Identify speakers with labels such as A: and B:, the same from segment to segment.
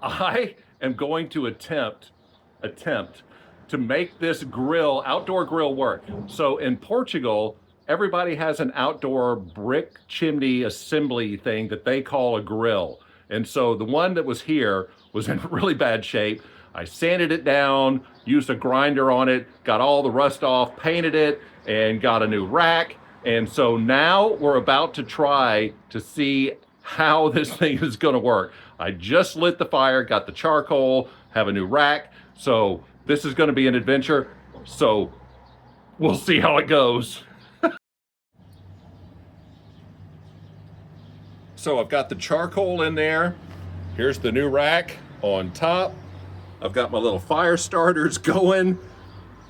A: I am going to attempt to make this outdoor grill work. So in Portugal, everybody has an outdoor brick chimney assembly thing that they call a grill. And so the one that was here was in really bad shape. I sanded it down, used a grinder on it, got all the rust off, painted it, and got a new rack. And so now we're about to try to see how this thing is gonna work. I just lit the fire, got the charcoal, have a new rack. So this is gonna be an adventure. So we'll see how it goes. So I've got the charcoal in there. Here's the new rack on top. I've got my little fire starters going.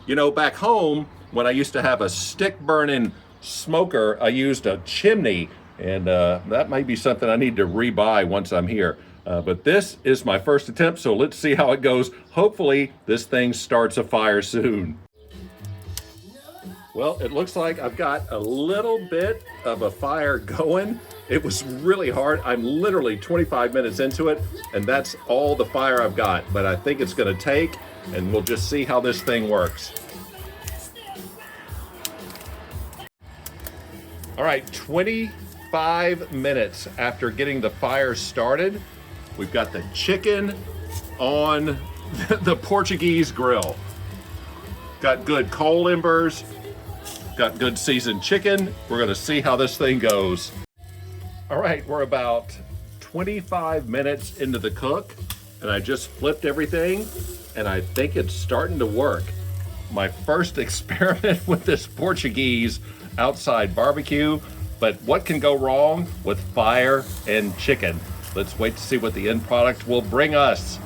A: You know, back home, when I used to have a stick burning smoker, I used a chimney, and that might be something I need to rebuy once I'm here. But this is my first attempt, so let's see how it goes. Hopefully this thing starts a fire soon. Well, it looks like I've got a little bit of a fire going. It was really hard. I'm literally 25 minutes into it, and that's all the fire I've got. But I think it's gonna take, and we'll just see how this thing works. All right, 25 minutes after getting the fire started, we've got the chicken on the Portuguese grill. Got good coal embers, got good seasoned chicken. We're gonna see how this thing goes. All right, we're about 25 minutes into the cook, and I just flipped everything, and I think it's starting to work. My first experiment with this Portuguese outside barbecue, but what can go wrong with fire and chicken? Let's wait to see what the end product will bring us.